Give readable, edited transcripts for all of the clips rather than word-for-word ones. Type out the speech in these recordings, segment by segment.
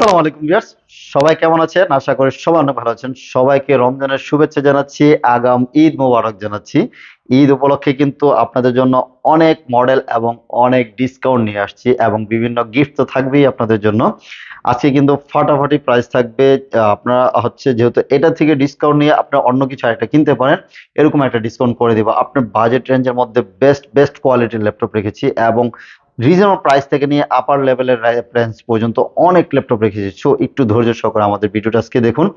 আসসালামু আলাইকুম ভিউয়ার্স, সবাই কেমন আছেন? আশা করি সবাই অনেক ভালো আছেন। সবাইকে রমজানের শুভেচ্ছা জানাচ্ছি, আগাম ঈদ মোবারক জানাচ্ছি। ঈদ উপলক্ষে কিন্তু আপনাদের জন্য অনেক মডেল এবং অনেক ডিসকাউন্ট নিয়ে আসছি এবং বিভিন্ন গিফট তো থাকবেই আপনাদের জন্য। আজকে কিন্তু ফাটাফাটি প্রাইস থাকবে। আপনারা হচ্ছে যেহেতু এটা থেকে ডিসকাউন্ট নিয়ে আপনারা অন্য কিছু আরেকটা কিনতে পারেন, এরকম একটা ডিসকাউন্ট করে দিব। আপনার বাজেট রেঞ্জের মধ্যে বেস্ট বেস্ট কোয়ালিটির ল্যাপটপ রেখেছি এবং রিজনেবল প্রাইস থেকে নিয়ে আপার লেভেলের রেঞ্জ পর্যন্ত অনেক ল্যাপটপ রেখেছি। সো একটু ধৈর্য সহকারে আমাদের ভিডিওটা আজকে দেখুন।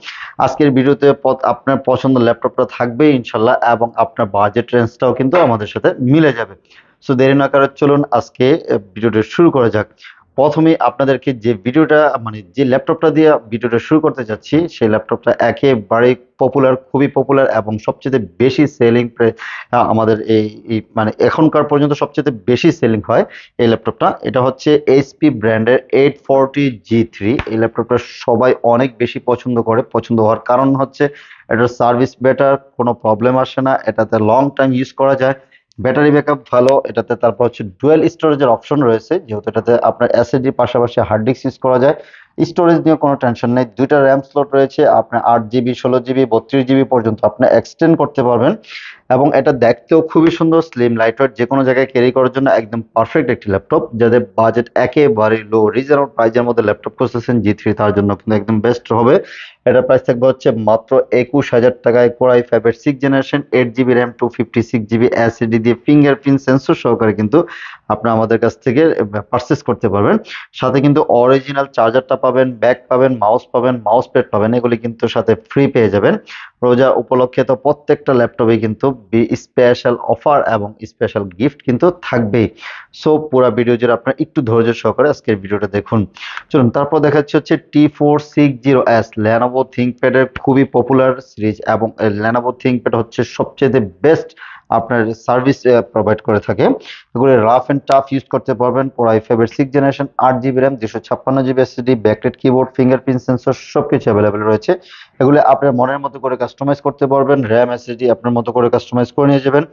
আজকের ভিডিওতে আপনার পছন্দ ল্যাপটপটা থাকবে ইনশাল্লাহ এবং আপনার বাজেট রেঞ্জটাও কিন্তু আমাদের সাথে মিলে যাবে। সো দেরি না করে চলুন আজকে ভিডিওটা শুরু করা যাক। প্রথমে আপনাদেরকে যে ভিডিওটা মানে যে ল্যাপটপটা দিয়ে ভিডিওটা শুরু করতে যাচ্ছি সেই ল্যাপটপটা একেবারে পপুলার, খুবই পপুলার এবং সবচেয়ে বেশি সেলিং আমাদের এই মানে এখনকার পর্যন্ত সবচেয়ে বেশি সেলিং হয় এই ল্যাপটপটা। এটা হচ্ছে এইচপি ব্র্যান্ডের 840G3। এই ল্যাপটপটা সবাই অনেক বেশি পছন্দ করে। পছন্দ হওয়ার কারণ হচ্ছে এটার সার্ভিস বেটার, কোনো প্রবলেম আসে না, এটাতে লং টাইম ইউজ করা যায়, ব্যাটারি ব্যাকআপ ভালো এটাতে। তারপর হচ্ছে ডুয়েল স্টোরেজের অপশন রয়েছে, যেহেতু এটাতে আপনার এসএসডি পাশাপাশি হার্ড ডিস্ক ইউজ করা যায়। স্টোরেজ নিয়ে কোনো টেনশন নেই। দুইটা র্যাম স্লট রয়েছে, আপনার 8 জিবি, 16 জিবি, 32 জিবি পর্যন্ত আপনি এক্সটেন্ড করতে পারবেন। এবং এটা দেখতেও খুবই সুন্দর, স্লিম লাইটওয়েট, যে কোনো জায়গায় ক্যারি করার জন্য একদম পারফেক্ট একটি ল্যাপটপ। যাদের বাজেট একেবারে লো, রিজনেবল প্রাইজের মধ্যে ল্যাপটপ খুঁজতেছেন জি3, তার জন্য কিন্তু একদম বেস্ট হবে। এটা প্রাইস থাকবে হচ্ছে মাত্র 21,000 টাকায়। কোর i5-এর 6th generation, 8 GB RAM, 256 GB SSD দিয়ে ফিঙ্গারপ্রিন্ট সেন্সর সহকারে কিন্তু আপনি আমাদের কাছ থেকে পারচেস করতে পারবেন। সাথে কিন্তু অরিজিনাল চার্জারটা পাবেন, ব্যাগ পাবেন, মাউস পাবেন, মাউস প্যাড পাবেন, এগুলি কিন্তু সাথে ফ্রি পেয়ে যাবেন। রোজা উপলক্ষে তো প্রত্যেকটা ল্যাপটপে কিন্তু স্পেশাল অফার এবং স্পেশাল গিফট কিন্তু থাকবেই। সো পুরো ভিডিও জুড়ে আপনারা একটু ধৈর্য সহকারে আজকের ভিডিওটা দেখুন। চলুন তারপর দেখাচ্ছি হচ্ছে T460S, লেনোভো থিংকপ্যাড এর খুবই পপুলার সিরিজ এবং লেনোভো থিংকপ্যাড হচ্ছে সবচেয়ে বেস্ট আপনার সার্ভিস প্রোভাইড করে থাকে। এগুলো রাফ এন্ড টাফ ইউজ করতে পারবেন। কোর i5-এর 6th generation, 8 GB RAM, 256 GB SSD, backlight keyboard, fingerprint sensor সবকিছু অ্যাভেলেবেল রয়েছে। এগুলো আপনার মনের মতো করে কাস্টমাইজ করতে পারবেন, র্যাম এসএসডি আপনার মতো করে কাস্টমাইজ করে নিয়ে যাবেন।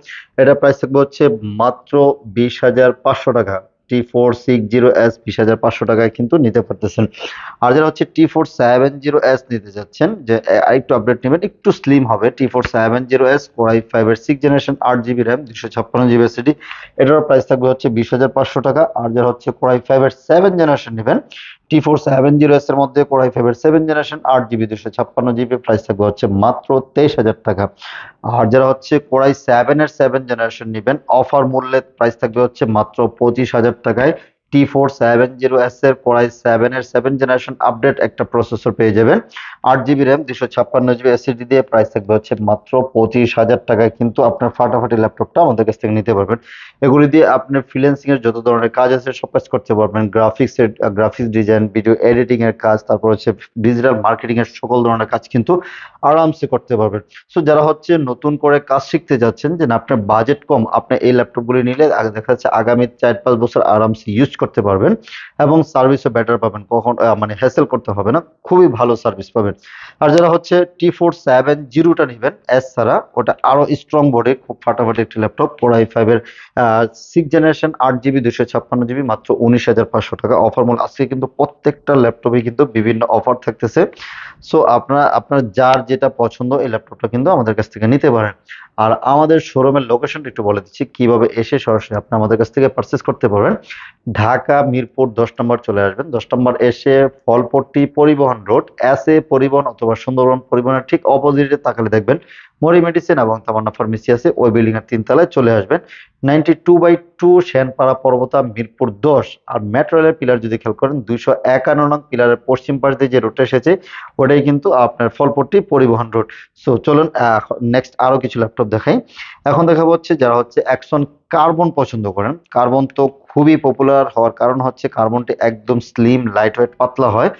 এটা প্রাইস থাকবে হচ্ছে মাত্র 20,500 টাকা। T460S 20,500 টাকায় কিন্তু নিতে পারতেছেন। আর যারা হচ্ছে T470S নিতে যাচ্ছেন, যে আরেকটু আপডেট নেবেন, একটু স্লিম হবে, T470S, কোর i5-এর 6th generation, 8 GB RAM, 256 GB SSD, এটার প্রাইস থাকবে হচ্ছে 20,500 টাকা। আর যারা হচ্ছে কোর i5-এর 7th জেনারেশন নেবেন, T470S এর মধ্যে কোর i5-এর 7th generation, 8 GB, 256 GB, price থাকবে হচ্ছে মাত্র 23,000 টাকা। আর যারা হচ্ছে কোর i7-এর 7th জেনারেশন নেবেন, অফার মূল্যে প্রাইস থাকবে হচ্ছে মাত্র 25,000 টাকায়। T470S এর কোর i7-এর 7th জেনারেশন আপডেট একটা প্রসেসর পেয়ে যাবেন, 8 জিবি র্যাম, 256 জিবি এসএসডি দিয়ে, প্রাইস থাকবে হচ্ছে মাত্র 25,000 টাকায়। কিন্তু আপনার ফাটাফাটি ল্যাপটপটা আমাদের কাছ থেকে নিতে পারবেন। এগুলি দিয়ে আপনার ফ্রিল্যান্সিং এর যত ধরনের কাজ আছে সব কাজ করতে পারবেন। গ্রাফিক্স ডিজাইন, ভিডিও এডিটিং এর কাজ, তারপর হচ্ছে ডিজিটাল মার্কেটিং এর সকল ধরনের কাজ কিন্তু আরামসে করতে পারবেন। সো যারা হচ্ছে নতুন করে কাজ শিখতে যাচ্ছেন, যে না আপনার বাজেট কম, আপনি এই ল্যাপটপগুলি নিলে দেখা যাচ্ছে আগামী 4-5 বছর আরামসে ইউজ করতে পারবেন এবং সার্ভিসও বেটার পাবেন। কখন মানে হ্যাসেল করতে হবে না, খুবই ভালো সার্ভিস পাবেন। আর যারা হচ্ছে T470টা নেবেন এস ছাড়া, ওটা আরো স্ট্রং বোর্ডে খুব ফাটাফাটি একটি ল্যাপটপ, কোর i5-এর 6th জেনারেশন, 8 জিবি, 256 জিবি, মাত্র 19,500 টাকা। অফার মূল্য আজকে কিন্তু প্রত্যেকটা ল্যাপটপে কিন্তু বিভিন্ন অফার থাকতেছে। সো আপনার যার যেটা পছন্দ এই ল্যাপটপটা কিন্তু আমাদের কাছ থেকে নিতে পারেন। আর আমাদের শোরুমের লোকেশনটা একটু বলে দিচ্ছি, কিভাবে এসে সরাসরি আপনি আমাদের কাছ থেকে পারচেস করতে পারবেন। ঢাকা মিরপুর 10 নম্বর চলে আসবেন। 10 নম্বর এসে ফলপট্টি পরিবহন রোড, পরিবহন অথবা সুন্দরবন পরিবহনের ঠিক অপোজিটে তাকালে দেখবেন মরি মেডিসিন এবং তামান্না ফার্মেসি আছে। ওই বিল্ডিং এর 3 তলায় চলে আসবেন। 92/2 সেনপাড়া পর্বতা, মিরপুর 10। আর মেট্রো রেলের পিলার যদি খেয়াল করেন, 251 নং পিলারের পশ্চিম পাশ দিয়ে যে রোডটা এসেছে ওটাই কিন্তু আপনার ফলপট্টি পরিবহন রোড। সো চলুন নেক্সট আরো কিছু ল্যাপটপ দেখাই। এখন দেখাবো হচ্ছে যারা হচ্ছে অ্যাকশন কার্বন পছন্দ করেন। কার্বন তো খুবই পপুলার হওয়ার কারণ হচ্ছে কার্বনটি একদম স্লিম, লাইট ওয়েট, পাতলা হয়।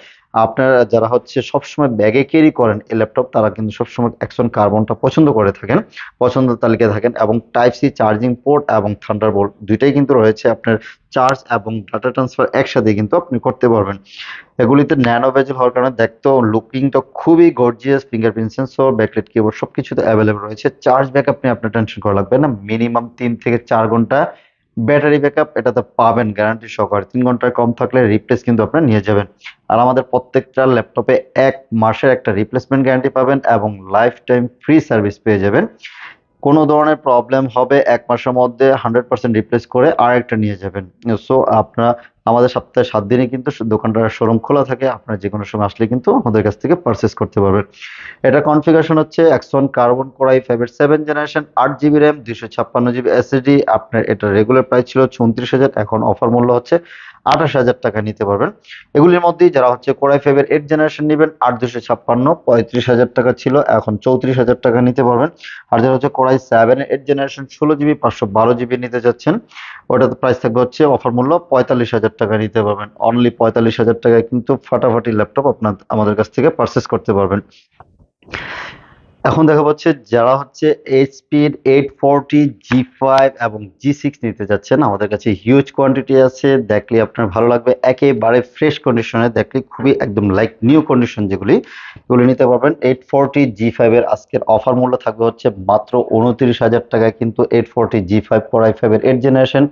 আপনারা যারা হচ্ছে সবসময় ব্যাগে ক্যারি করেন এই ল্যাপটপ, তারা কিন্তু সবসময় অ্যাকশন কার্বনটা পছন্দ করে থাকেন, পছন্দের তালিকায় থাকেন। এবং টাইপ সি চার্জিং পোর্ট এবং থান্ডারবোল্ট দুইটাই কিন্তু রয়েছে, আপনার চার্জ এবং ডাটা ট্রান্সফার একসাথে কিন্তু আপনি করতে পারবেন। এগুলিতে ন্যানো বেজেল হওয়ার কারণে দেখতেও লুকিংটা খুবই gorgeous. Fingerprint sensor, backlight keyboard সবকিছুতে অ্যাভেলেবল রয়েছে। চার্জ ব্যাকআপ নিয়ে আপনার টেনশন করা লাগবে না, মিনিমাম 3 থেকে 4 ঘন্টা ব্যাটারি ব্যাকআপ এটাতে পাবেন গ্যারান্টি সহকারে, 3 ঘন্টার কম থাকলে রিপ্লেস কিন্তু আপনারা নিয়ে যাবেন। আর আমাদের প্রত্যেকটা ল্যাপটপে 1 মাসের একটা রিপ্লেসমেন্ট গ্যারান্টি পাবেন এবং লাইফ টাইম ফ্রি সার্ভিস পেয়ে যাবেন। কোনো ধরনের প্রবলেম হবে 1 মাসের মধ্যে 100% রিপ্লেস করে আরেকটা নিয়ে যাবেন। সো আপনারা, আমাদের সপ্তাহে 7 দিনই কিন্তু দোকানটার শোরুম খোলা থাকে, আপনারা যে কোনো সময় আসলে কিন্তু আমাদের কাছ থেকে পারচেস করতে পারবেন। এটা কনফিগারেশন হচ্ছে X1 কার্বন কোর i5 এর 7 generation, 8 GB RAM, 256 GB SSD. আপনার এটা রেগুলার প্রাইস ছিল 34,000, এখন অফার মূল্য হচ্ছে 28,000 টাকা নিতে পারবেন। এগুলির মধ্যেই যারা হচ্ছে কোর i5 এর 8 জেনারেশন নেবেন, 8 256, 35,000 টাকা ছিল, এখন 34,000 টাকা নিতে পারবেন। আর যারা হচ্ছে কোর i7 এর 8 জেনারেশন 16 জিবি 512 জিবি নিতে যাচ্ছেন, ওটাতে প্রাইস থাকবে হচ্ছে অফার মূল্য 45,000 টাকা নিতে পারবেন। অনলি 45,000 টাকায় কিন্তু ফাটাফাটি ল্যাপটপ আপনার আমাদের কাছ থেকে পারচেস করতে পারবেন। এখন দেখা যাচ্ছে যারা হচ্ছে এইচপির 840 জি5 এবং জি6 নিতে যাচ্ছেন, আমাদের কাছে হিউজ কোয়ান্টিটি আছে, দেখলে আপনার ভালো লাগবে, একেবারে ফ্রেশ কন্ডিশনে, দেখলে খুবই একদম লাইক নিউ কন্ডিশন যেগুলি, এগুলো নিতে পারবেন। 840 জি5 এর আজকের অফার মূল্য থাকবে হচ্ছে মাত্র 29,000 টাকায়, কিন্তু 840 জি5 কোর i5 এর 8 generation,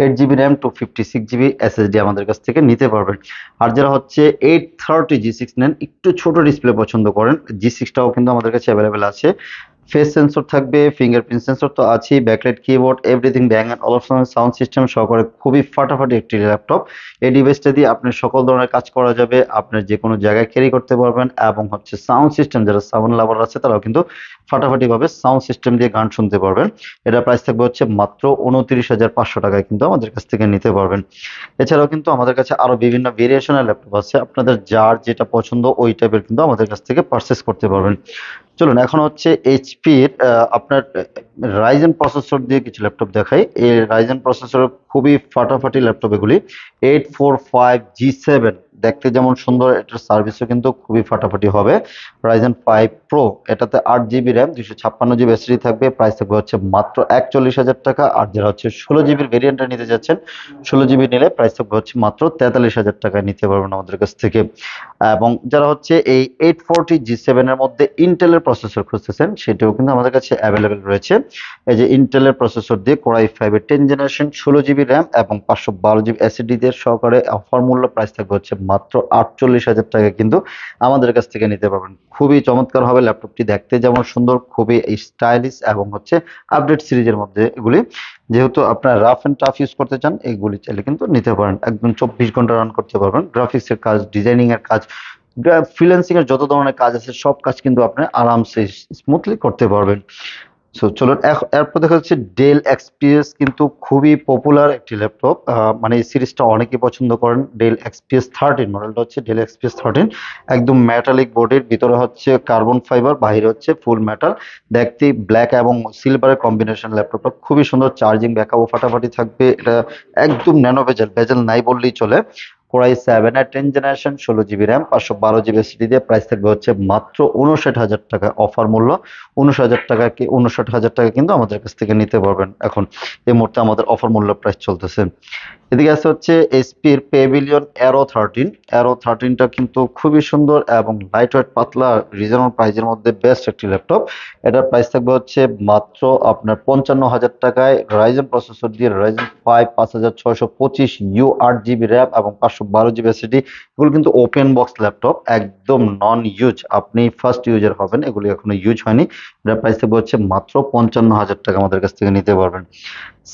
8 GB RAM, 256 GB SSD আমাদের কাছ থেকে নিতে পারবেন। আর যারা হচ্ছে 830 জি6 নেন, একটু ছোট ডিসপ্লে পছন্দ করেন, জি6টাও কিন্তু আমাদের কাছে অ্যাভেলেবেল আছে। ফেস সেন্সর থাকবে, ফিঙ্গারপ্রিন্ট সেন্সর তো আছেই, backlight keyboard, everything, bang and Olufsen sound system সহকারে খুবই ফাটাফাটি একটি ল্যাপটপ। এই ডিভাইসটা দিয়ে আপনি সকল ধরনের কাজ করা যাবে, আপনার যে কোনো জায়গায় ক্যারি করতে পারবেন। এবং হচ্ছে সাউন্ড সিস্টেম, যারা সাউন্ড লাভার আছে তারাও কিন্তু ফাটাফাটি ভাবে সাউন্ড সিস্টেম দিয়ে গান শুনতে পারবেন। এটা প্রাইস থাকবে হচ্ছে মাত্র 29,500 টাকায় কিন্তু আমাদের কাছ থেকে নিতে পারবেন। এছাড়াও কিন্তু আমাদের কাছে আরো বিভিন্ন ভেরিয়েশনের ল্যাপটপ আছে, আপনাদের যার যেটা পছন্দ ওই টাইপের কিন্তু আমাদের কাছ থেকে পারচেস করতে পারবেন। চলুন এখন হচ্ছে এইচপির আপনার রাইজেন প্রসেসর দিয়ে কিছু ল্যাপটপ দেখাই। এই রাইজেন প্রসেসর খুবই ফাটাফাটি ল্যাপটপ এগুলি। 845 জি7 দেখতে যেমন সুন্দর, এটার সার্ভিসও কিন্তু খুবই ফাটাফাটি হবে। রাইজেন 5 প্রো, এটাতে 8 জিবি র্যাম, 256 জিবি এসএসডি থাকবে, প্রাইস থাকবে হচ্ছে মাত্র 41,000 টাকা। আর যারা হচ্ছে 16 জিবির ভেরিয়েন্টটা নিতে যাচ্ছেন, 16 জিবি নিলে প্রাইস থাকবে হচ্ছে মাত্র 43,000 টাকায় নিতে পারবেন আমাদের কাছ থেকে। এবং যারা হচ্ছে এই 840 জি7 এর মধ্যে ইন্টেলের প্রসেসর খুঁজতেছেন, সেটাও কিন্তু আমাদের কাছে অ্যাভেলেবেল রয়েছে। এই যে ইন্টেলের প্রসেসর দিয়ে কোর i5 এর 10 জেনারেশন, 16 জিবি র্যাম এবং 512 জিবি এসএসডি দিয়ে সহকারে অফার মূল্য প্রাইস থাকবে হচ্ছে মাত্র 48,000 টাকা কিন্তু আমাদের কাছ থেকে নিতে পারবেন। খুবই চমৎকার হবে ল্যাপটপটি, দেখতে যেমন সুন্দর, খুবই স্টাইলিশ এবং হচ্ছে আপডেট সিরিজের মধ্যে এগুলি। যেহেতু আপনার রাফ এন্ড টাফ ইউজ করতে চান, এইগুলি চাইলে কিন্তু নিতে পারেন, একদম 24 ঘন্টা রান করতে পারবেন। গ্রাফিক্স এর কাজ, ডিজাইনিং এর কাজ, ফ্রিল্যান্সিং এর যত ধরনের কাজ আছে সব কাজ কিন্তু আপনি আরামসে স্মুথলি করতে পারবেন। সো চলুন এরপর দেখা যাচ্ছে ডেল এক্সপিএস, কিন্তু খুবই পপুলার একটি ল্যাপটপ, মানে এই সিরিজটা অনেকেই পছন্দ করেন। ডেল এক্সপিএস 13 মডেলটা হচ্ছে ডেল এক্সপিএস 13, একদম মেটালিক বডির, ভিতরে হচ্ছে কার্বন ফাইবার, বাইরে হচ্ছে ফুল মেটাল, দেখতে ব্ল্যাক এবং সিলভারের কম্বিনেশন। ল্যাপটপটা খুবই সুন্দর, চার্জিং ব্যাকআপও ফাটাফাটি থাকবে, এটা একদম ন্যানো বেজেল, বেজেল নাই বললেই চলে। কোর i7 এর 10 generation, 16 GB RAM, 512 GB SSD দিয়ে প্রাইস থাকবে হচ্ছে মাত্র 59,000 টাকা, অফার মূল্য 59,000 টাকা, কি 59,000 টাকা কিন্তু আমাদের কাছ থেকে নিতে পারবেন এখন। এই মুহূর্তে আমাদের অফার মূল্য প্রাইস চলতেছে। এদিকে আছে হচ্ছে এসপির পেভিলিয়ন অ্যারো 13টা কিন্তু খুবই সুন্দর এবং লাইট ওয়েট, পাতলা, রিজনেবল প্রাইসের মধ্যে বেস্ট একটি ল্যাপটপ। এটার প্রাইস থাকবে হচ্ছে মাত্র আপনার 55,000 টাকায়, রাইজেন প্রসেসর দিয়ে, রাইজেন 5 5625 ইউ, 8 জিবি র্যাম এবং 512 জিবি এসএসডি। এগুলো কিন্তু ওপেন বক্স ল্যাপটপ, একদম নন ইউজ, আপনি ফার্স্ট ইউজার হবেন, এগুলি এখনো ইউজ হয়নি। এটার প্রাইস থাকবে হচ্ছে মাত্র 55,000 টাকা, আমাদের কাছ থেকে নিতে পারবেন।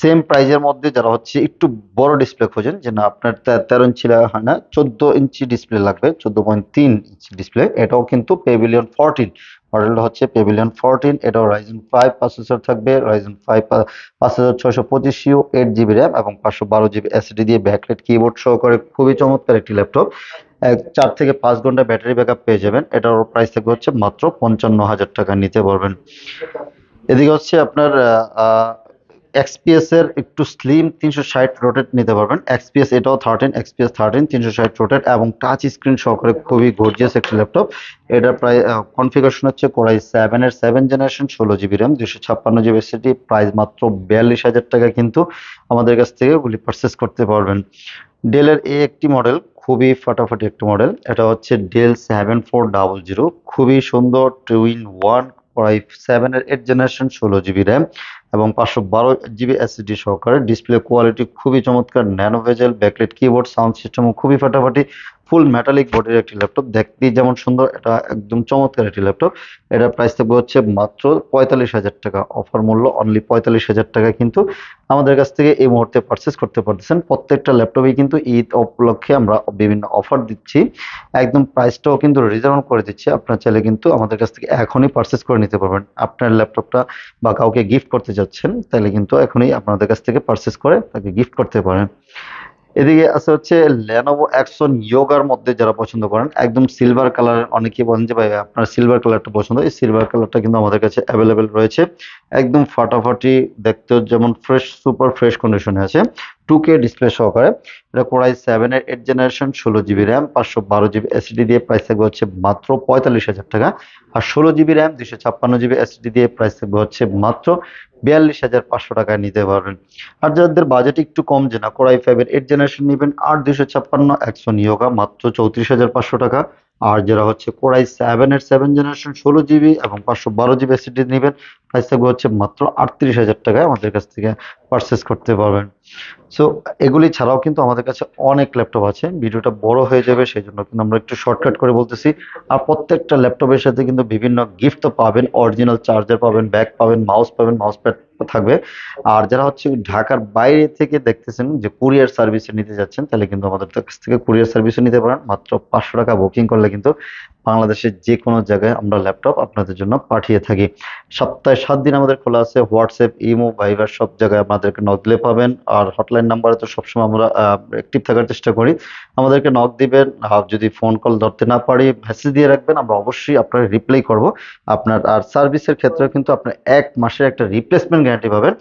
সেম প্রাইজের মধ্যে যারা হচ্ছে একটু বড় ডিসপ্লে খোঁজেন, যে না আপনার 13 ইঞ্চি হয় না, 14 ইঞ্চি ডিসপ্লে লাগবে, 14.3 ইঞ্চি ডিসপ্লে, এটাও কিন্তু পেভিলিয়ন 14 মডেলটা হচ্ছে পেভিলিয়ন 14। এটাও রাইজেন 5 প্রসেসর থাকবে, রাইজেন 5 5625 ইউ, 8 জিবি র্যাম এবং 512 জিবি এসএসডি দিয়ে, ব্যাকলাইট কিবোর্ড সহকারে খুবই চমৎকার একটি ল্যাপটপ। 4 থেকে 5 ঘন্টা ব্যাটারি ব্যাকআপ পেয়ে যাবেন। এটার প্রাইস থাকবে হচ্ছে মাত্র 55,000 টাকা, নিতে পারবেন। এদিকে হচ্ছে আপনার এক্সপিএস এর একটু স্লিম 360 রোটেট নিতে পারবেন। এক্সপিএস এটাও 13 360 রোটেট এবং টাচ স্ক্রিন সহকারে খুবই গর্জিয়াস একটি ল্যাপটপ। এটা প্রায় কনফিগারেশন হচ্ছে কোর i7 এর 7 generation, 16 GB RAM, 256 GB SSD, price মাত্র 42,000 টাকা কিন্তু আমাদের কাছ থেকে ওগুলি পারচেস করতে পারবেন। ডেলের এই একটি মডেল, খুবই ফাটাফাটি একটি মডেল, এটা হচ্ছে ডেল 7400, খুবই সুন্দর, টুইন ওয়ান কোরাই 7 এর 8 জেনারেশন 16 জিবি র্যাম এবং 512 জিবি এসএসডি সহকারে। ডিসপ্লে কোয়ালিটি খুবই চমৎকার, nano bezel, backlight keyboard, sound সিস্টেমও খুবই ফাটাফাটি, ফুল মেটালিক বডির একটি ল্যাপটপ। দেখতেই যেমন সুন্দর, এটা একদম চমৎকার একটি ল্যাপটপ। এটার প্রাইস থাকবে হচ্ছে মাত্র 45,000 টাকা। অফার মূল্য অনলি 45,000 টাকা কিন্তু আমাদের কাছ থেকে এই মুহূর্তে পারচেস করতে পারতেছেন। প্রত্যেকটা ল্যাপটপেই কিন্তু ঈদ উপলক্ষে আমরা বিভিন্ন অফার দিচ্ছি, একদম প্রাইসটাও কিন্তু রিজনেবল করে দিচ্ছি। আপনার চাইলে কিন্তু আমাদের কাছ থেকে এখনই পারচেস করে নিতে পারবেন। আপনার ল্যাপটপটা বা কাউকে গিফট করতে যাচ্ছেন, তাহলে কিন্তু এখনই আপনাদের কাছ থেকে পারচেস করে তাকে গিফট করতে পারেন। এদিকে আছে হচ্ছে লেনোভো অ্যাকশন ইয়োগার মধ্যে যারা পছন্দ করেন, একদম সিলভার কালার, অনেকেই বলেন যে ভাই আপনার সিলভার কালারটা পছন্দ, এই সিলভার কালারটা কিন্তু আমাদের কাছে অ্যাভেলেবেল রয়েছে। একদম ফাটাফাটি, দেখতেও যেমন ফ্রেশ, সুপার ফ্রেশ কন্ডিশনে আছে, 2K ডিসপ্লে সহকারে। এটা কোরাই 7 এর 8 generation, 16 GB RAM, 512 GB SSD দিয়ে প্রাইস থাকবে হচ্ছে মাত্র 45,000 টাকা। আর 16 জিবি র্যাম, 256 জিবি এসএসডি দিয়ে প্রাইস থাকবে হচ্ছে মাত্র 42,500 টাকায় নিতে পারবেন। আর যাদের বাজেট একটু কম, যে না কোরাই 5 এর 8 জেনারেশন নেবেন আর 256 অ্যাকশন ইয়োগা মাত্র 34,500 টাকা। আর যারা হচ্ছে কোরাই 7 জেনারেশন 16 জিবি এবং 512 জিবি এসএসডি নেবেন, প্রাইস থাকবে হচ্ছে মাত্র 38,000 টাকায় আমাদের কাছ থেকে পারচেস করতে পারবেন। সো এগুলি ছাড়াও কিন্তু আমাদের কাছে অনেক ল্যাপটপ আছে। ভিডিওটা বড় হয়ে যাবে, সেই জন্য কিন্তু আমরা একটু শর্টকাট করে বলতেছি। আর প্রত্যেকটা ল্যাপটপের সাথে কিন্তু বিভিন্ন গিফট তো পাবেন, অরিজিনাল চার্জার পাবেন, ব্যাগ পাবেন, মাউস প্যাড থাকবে। আর যারা হচ্ছে ঢাকার বাইরে থেকে দেখতেছেন যে কুরিয়ার সার্ভিসে নিতে যাচ্ছেন, তাহলে কিন্তু আমাদের কাছ থেকে কুরিয়ার সার্ভিসে নিতে পারেন। মাত্র 500 টাকা বুকিং করলে কিন্তু বাংলাদেশের যে কোনো জায়গায় আমরা ল্যাপটপ আপনাদের জন্য পাঠিয়ে থাকি। সপ্তাহে 7 দিন আমাদের খোলা আছে। হোয়াটসঅ্যাপ, ইমো, ভাইবার সব জায়গায় আপনাদেরকে নক দিলে পাবেন। আর হটলাইন নাম্বারে তো সবসময় আমরা অ্যাক্টিভ থাকার চেষ্টা করি। আমাদেরকে নক দিবেন। আর যদি ফোন কল ধরতে না পারি, মেসেজ দিয়ে রাখবেন, আমরা অবশ্যই আপনার রিপ্লাই করব। আপনার আর সার্ভিসের ক্ষেত্রে কিন্তু আপনি 1 মাসের একটা রিপ্লেসমেন্ট গ্যারান্টি পাবেন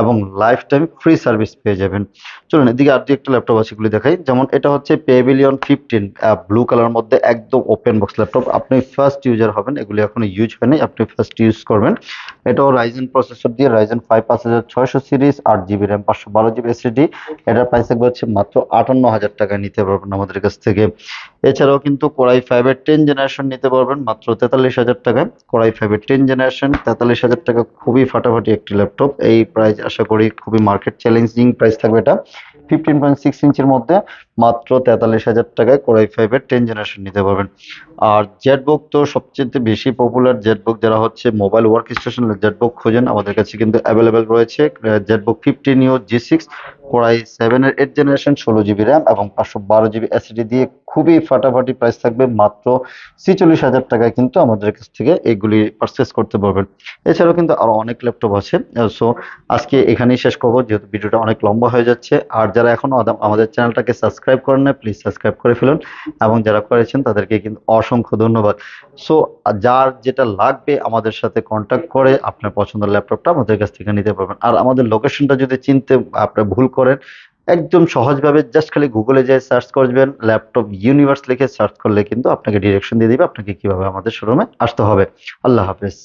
এবং লাইফ টাইম ফ্রি সার্ভিস পেয়ে যাবেন। চলুন এদিকে আর দু একটা ল্যাপটপ আছে, এগুলি দেখাই। যেমন এটা হচ্ছে পেভিলিয়ন 15, ব্লু কালার মধ্যে একদম ওপেন বক্স ল্যাপটপ। আপনি ফার্স্ট ইউজার হবেন, এগুলি এখনো ইউজ হয়নি, আপনি ফার্স্ট ইউজ করবেন। এটাও রাইজেন প্রসেসর দিয়ে, Ryzen 5 5600 series, 8 GB RAM, 512 GB SSD. এটার প্রাইস থাকবে হচ্ছে মাত্র 58,000 টাকায় নিতে পারবেন আমাদের কাছ থেকে। এছাড়াও কিন্তু কোরাই 5 এর 10 জেনারেশন নিতে পারবেন মাত্র 43,000 টাকায়। কোরাই 5 এর 10 জেনারেশন 43,000 টাকা, খুবই ফাটাফাটি একটি ল্যাপটপ। এই প্রাইস আশা করি খুবই মার্কেট চ্যালেঞ্জিং প্রাইস থাকবে। এটা 15.6 ইঞ্চির মধ্যে মাত্র 43,000 টাকায় কোরাই 5 এর 10 জেনারেশন নিতে পারবেন। আর জেটবুক তো সবচেয়ে বেশি পপুলার। জেটবুক যারা হচ্ছে মোবাইল ওয়ার্ক স্টেশন জেটবুক খোঁজেন, আমাদের কাছে কিন্তু অ্যাভেলেবেল রয়েছে। জেটবুক 15 G6, কোরাই 7 এর 8 জেনারেশন, 16 জিবি র্যাম এবং 512 জিবি এসএসডি দিয়ে খুবই ফাটাফাটি প্রাইস থাকবে মাত্র 46,000 টাকায় কিন্তু আমাদের কাছ থেকে এগুলি পারচেস করতে পারবেন। এছাড়াও কিন্তু আরো অনেক ল্যাপটপ আছে। সো আজকে এখানেই শেষ করবো, যেহেতু ভিডিওটা অনেক লম্বা হয়ে যাচ্ছে। আর যারা এখনো আমাদের চ্যানেলটাকে সাবস্ক্রাইব করেন না, প্লিজ সাবস্ক্রাইব করে ফেলুন, এবং যারা করেছেন তাদেরকে কিন্তু অসংখ্য ধন্যবাদ। সো যার যেটা লাগবে আমাদের সাথে কন্ট্যাক্ট করে আপনার পছন্দের ল্যাপটপটা আমাদের কাছ থেকে নিতে পারবেন। আর আমাদের লোকেশনটা যদি চিনতে আপনি ভুল করেন, একদম সহজভাবে জাস্ট খালি গুগলে যেয়ে সার্চ করবেন, ল্যাপটপ ইউনিভার্স লিখে সার্চ করলে কিন্তু আপনাকে ডিরেকশন দিয়ে দিবে আপনাকে কিভাবে আমাদের শোরুমে আসতে হবে। আল্লাহ হাফেজ।